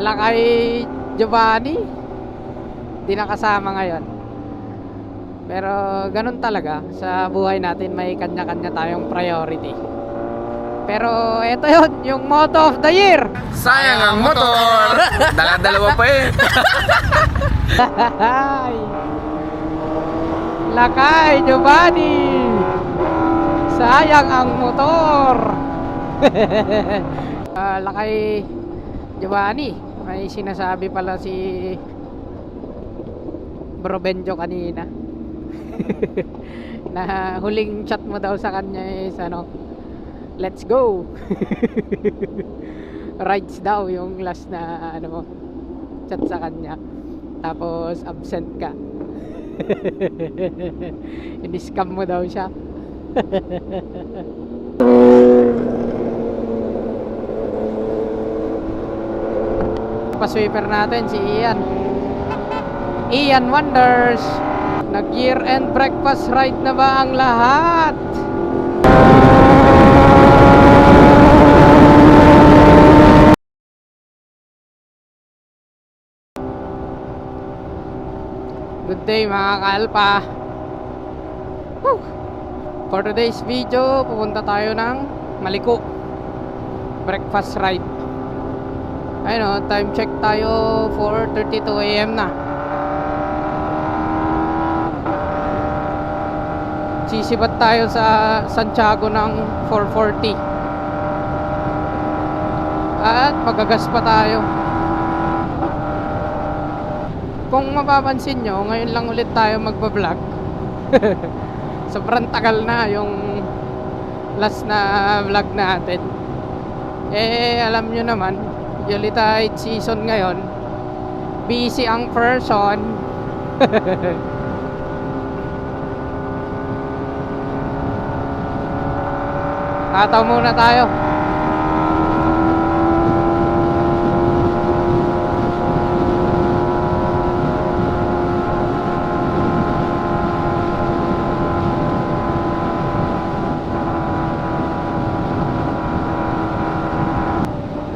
Lakay Giovanni, di nakasama ngayon. Pero ganun talaga sa buhay natin, may kanya-kanya tayong priority. Pero eto yun, yung motto of the year. Sayang ang motor. Dala-dalawa pa eh. Lakay Giovanni, sayang ang motor. Lakay Giovanni, may sinasabi pala si Bro Benjo kanina. Na huling chat mo daw sa kanya is ano, let's go. Rides daw yung last na ano mo, chat sa kanya. Tapos absent ka. Ini-scam mo daw siya. Pa-sweeper natin si Ian Wonders. Nag year end breakfast ride na ba ang lahat? Good day mga kaalpa. Woo! For today's video, pupunta tayo ng Maliko breakfast ride. Ayun o, time check tayo 4:32 AM na. Sisibat tayo sa Santiago ng 4:40. At magagas pa tayo. Kung mapapansin nyo, ngayon lang ulit tayo magbablog. Sobrang tagal na yung last na vlog natin. Eh, alam nyo naman, Yolitide season ngayon. Busy ang person. Tataw muna tayo.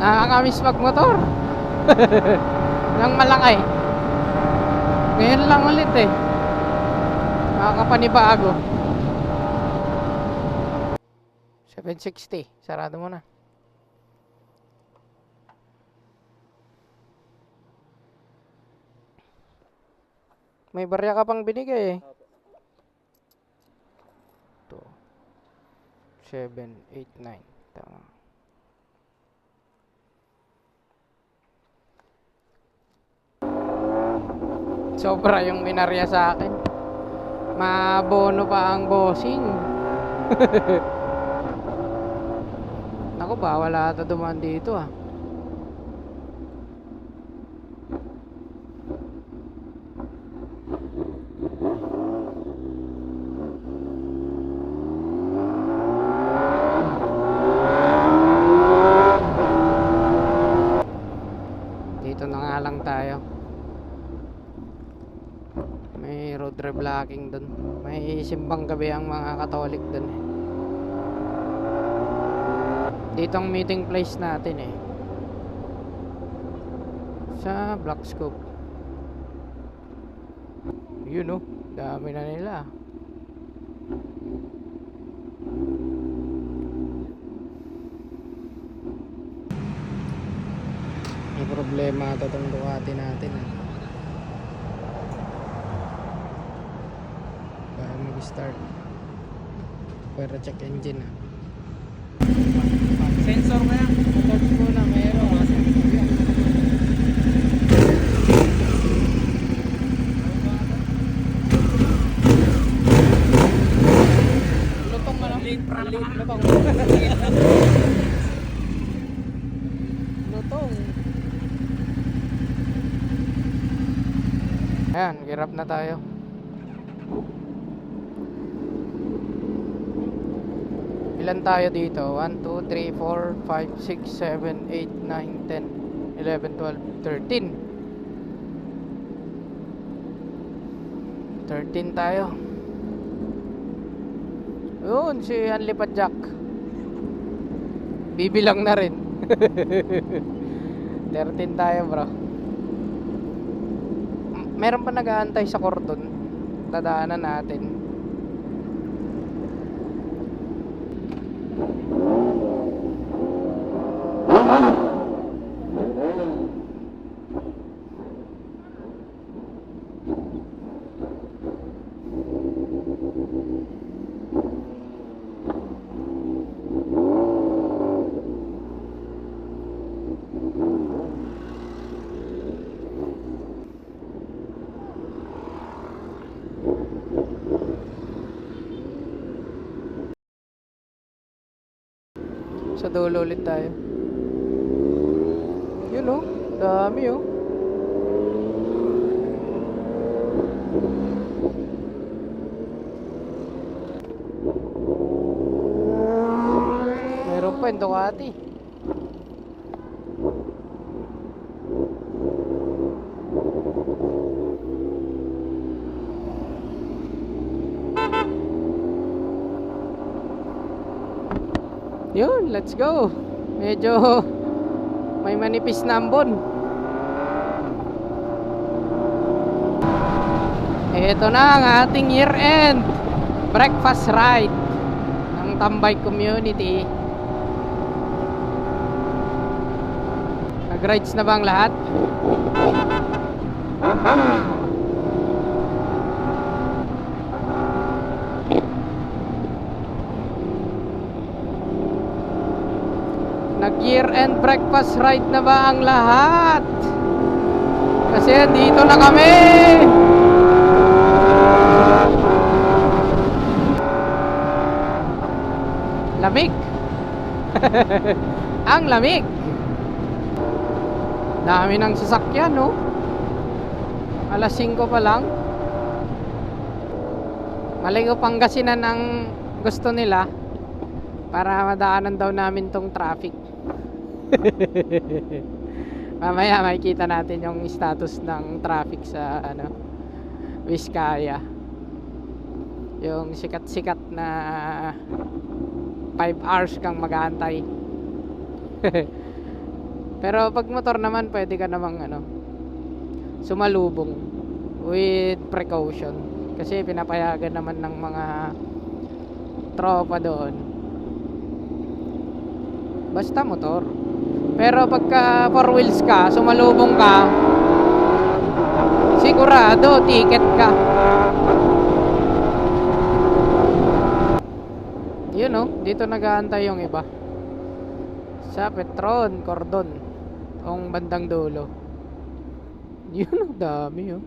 Nakakamiss magmotor. Nang malakay. Ngayon lang ulit eh. Nakakapanibago. 760. Sarado mo na. May barya ka pang binigay eh. 2 7 8 9. Tama. Sobra yung minarya sa akin. Mabono pa ang bossing. Naku, bawal ata dumaan dito ah. Dito na nga lang tayo. May road reblocking dun. May simbang gabi ang mga Katolik dun eh. Dito ang meeting place natin eh. Sa Black Scope. Yun oh, dami na nila. May problema ito itong Ducati natin eh. Baka mag-start. Pero check engine ah. Sensor mo yan. Touch ko na meron. Lutong mo lang. Lutong. Lutong. Ayan, hirap na tayo. Ilan tayo dito? 1, 2, 3, 4, 5, 6, 7, 8, 9, 10, 11, 12, 13. 13 tayo. Yun, si Anlipad Jack. Bibilang na rin. 13 tayo, bro. Meron pa nag-aantay sa cordon. Dadaanan natin. Sa dulo ulit tayo. Yun oh, dami oh. Meron pa yung Ducati. Yun, let's go. Medyo may manipis na ambon. Ito na ang ating year-end breakfast ride ng Tambay Community. Nag-rides na ba ang lahat? Nag-year-end breakfast ride na ba ang lahat? Kasi dito na kami. Lamig. Ang lamig. Dami ng sasakyan, no? Alas 5 pa lang. Maligo Pangasinan ang gusto nila para madaanan daw namin tong traffic. Mamaya makikita natin yung status ng traffic sa ano, Vizcaya. Yung sikat-sikat na 5 hours kang mag-aantay. Pero pag motor naman pwede ka namang ano, sumalubong with precaution kasi pinapayagan naman ng mga tropa doon. Basta motor. Pero pagka 4 wheels ka, sumalubong ka, sigurado ticket ka. Yun oh, dito nag-aantay yung iba. Sa Petron, Cordon, ang bandang dulo. Yun oh, dami oh.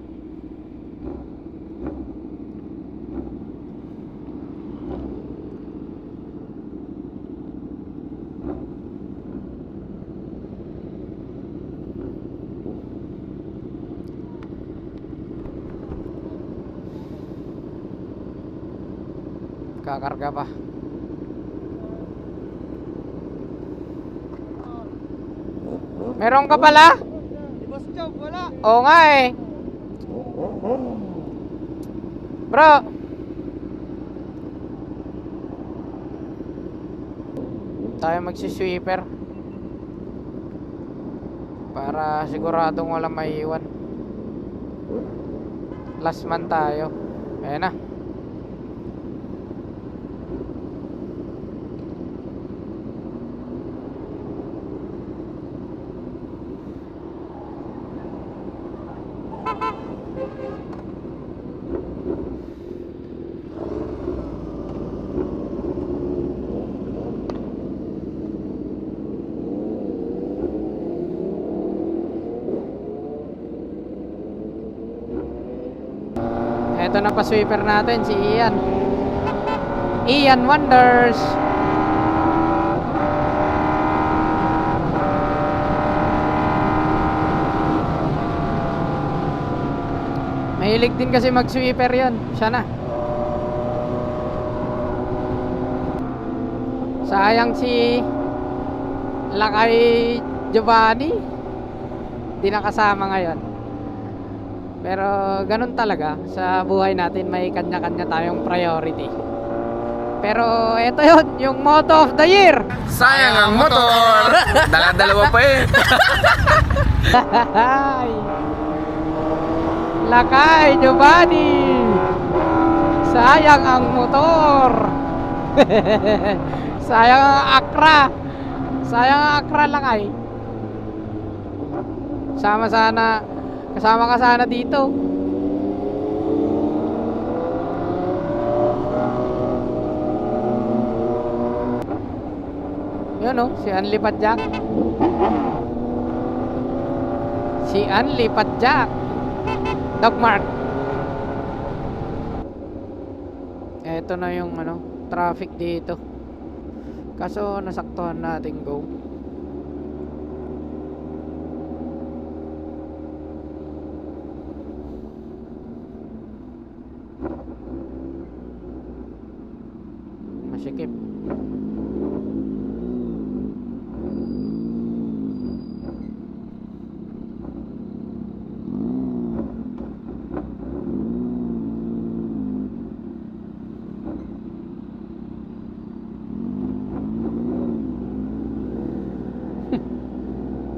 Kakarga pa. Meron ka pala? Boss Job, wala. Oo nga eh. Bro. Tayo magsisweeper. Para siguradong walang maiiwan. Last man tayo. Ayan na. Ito na pa sweeper natin si Ian. Ian Wonders. Mahilig din kasi mag-sweeper 'yon. Siya na. Sayang si Lakay Giovanni. Di nakasama ngayon. Pero ganun talaga sa buhay natin, may kanya-kanya tayong priority. Pero ito yun, yung motto of the year. Sayang ang motor. Dala-dalawa pa eh. Lakay, Giovanni! Sayang ang motor! Sayang ang akra! Sayang ang akra, Lakay! Kasama ka sana dito. Yun oh, si Anli Padjak. Si Anli Padjak. Dogmark. Eto na yung traffic dito. Kaso nasaktuhan natin go. Masikip.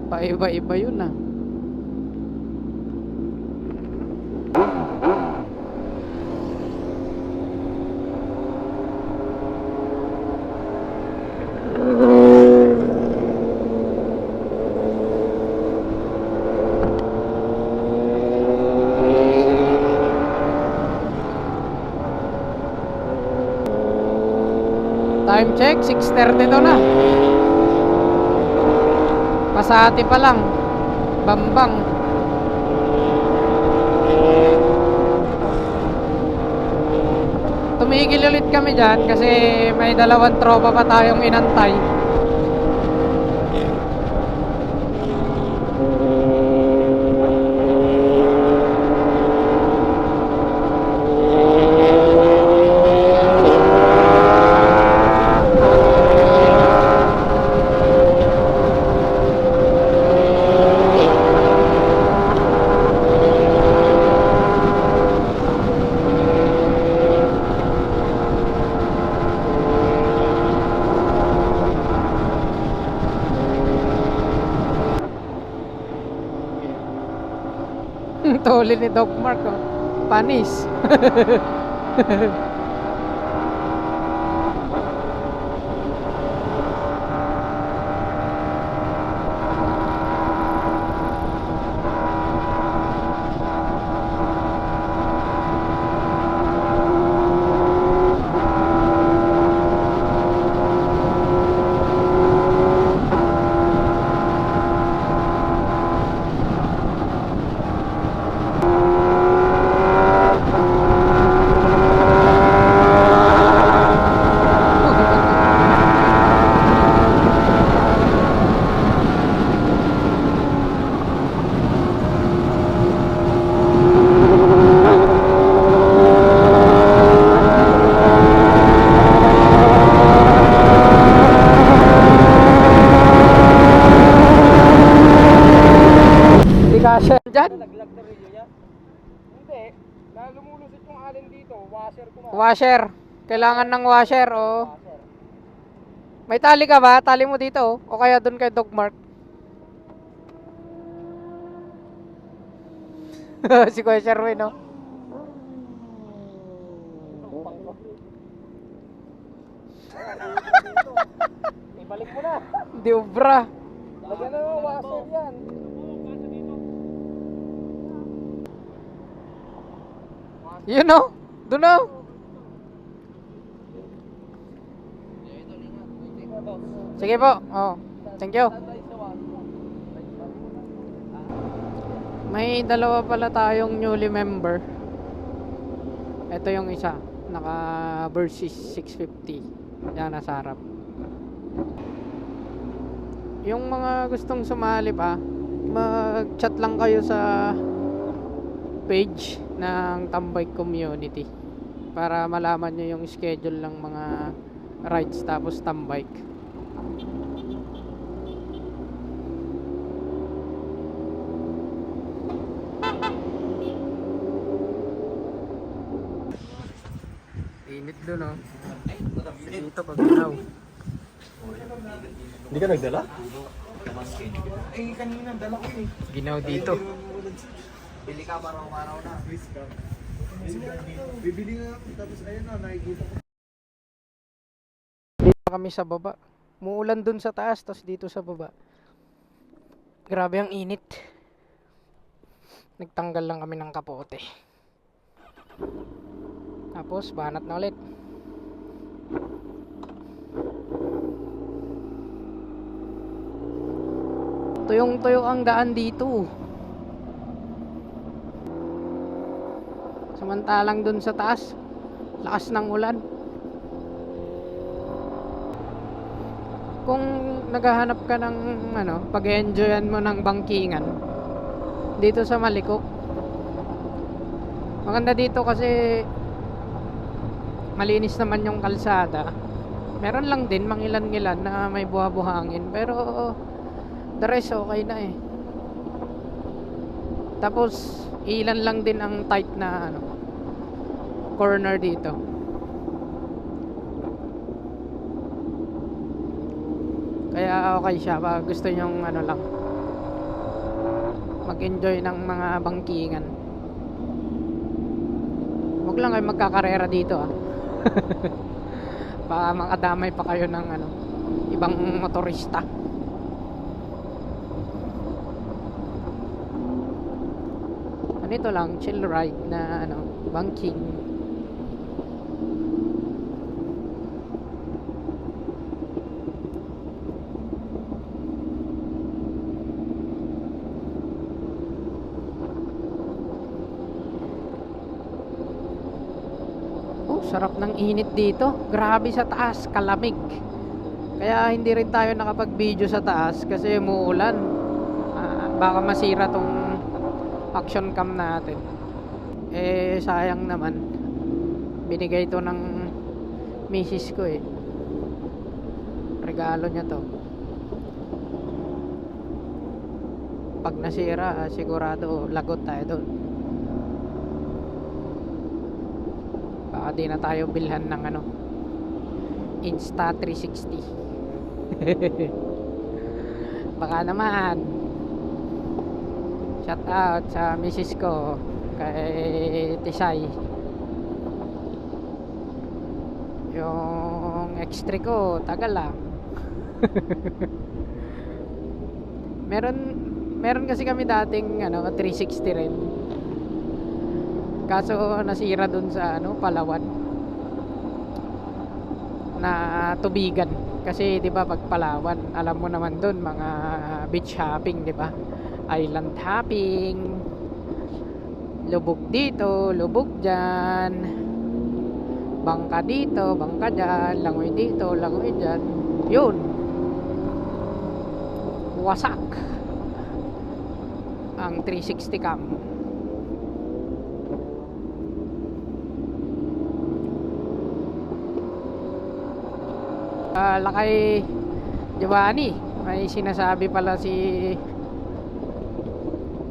Paiba-iba yun ah. Time check, 6:30 to na. Pasati pa lang. Bambang. Tumigil ulit kami dyan kasi may dalawang tropa pa tayong inantay. Tuli ni Doc Mark oh. Panis. Kasya dyan. Nalaglag na rin niya. Hindi. Lumulusit yung alin dito. Washer ko na. Washer. Kailangan ng washer oh. May tali ka ba? Tali mo dito oh. O kaya dun kay Doc Mark. Si Kuya Sherwin oh. Ibalik mo na. Di ubra. Lagyan na ng washer yan. Yun oh. Dun oh. Sige po. Oh. Thank you. May dalawa pala tayong newly member. Ito yung isa. Naka Versys 650. Yan nasa harap. Yung mga gustong sumali pa, mag-chat lang kayo sa page ng Tambay Community para malaman nyo yung schedule ng mga rides tapos tambike. Init dun oh. Dito pag ginaw. Hindi ka nagdala? Eh, kanina, dala ko eh. Ginaw dito. Bili ka araw-araw na. Bibili nga ako, tapos ayun na, nakikita ko. Dito kami sa baba. Muulan dun sa taas, tapos dito sa baba. Grabe ang init. Nagtanggal lang kami ng kapote. Tapos, banat na ulit. Tuyong-tuyo ang daan dito. Samantalang dun sa taas, lakas ng ulan. Kung naghahanap ka ng pag-enjoyan mo ng bangkingan dito sa Maliko, maganda dito kasi malinis naman yung kalsada. Meron lang din mangilan-ngilan na may buha-buhangin, pero the rest okay na eh. Tapos ilan lang din ang tight na corner dito. Kaya okay siya pag gusto nyong lang mag-enjoy ng mga bangkingan. Huwag lang kayo magkakarera dito baka makadamay pa kayo ng ibang motorista. Ito lang, chill ride na banking. Sarap ng init dito. Grabe sa taas, kalamig. Kaya hindi rin tayo nakapag-video sa taas kasi umuulan. Baka masira tong action cam natin. Eh sayang naman. Binigay to ng misis ko eh. Regalo niya to. Pag nasira, sigurado lagot tayo doon. Baka di na tayo bilhan ng Insta360. Baka naman. Shout out sa misis ko, kay Tisay. Yung X3 ko tagal lang. meron kasi kami dating 360 rin. Kaso nasira dun sa Palawan na tubigan. Kasi 'di ba pag Palawan, alam mo naman dun mga beach hopping, 'di ba? Island hopping. Lubog dito, lubog diyan. Bangka dito, bangka diyan, langoy dito, langoy diyan. 'Yun. Wasak ang 360 cam. Lakay Giovanni, may sinasabi pala si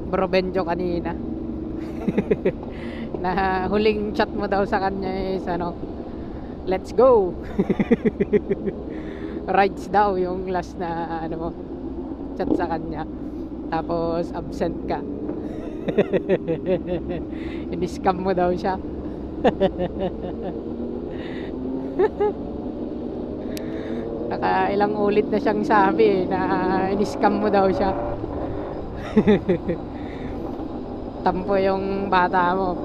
Bro Benjo kanina. Na huling chat mo daw sa kanya is let's go. Rides daw yung last na mo chat sa kanya. Tapos absent ka. Ini-scam mo daw siya. Naka ilang ulit na siyang sabi na ini-scam mo daw siya. Tampo yung bata mo.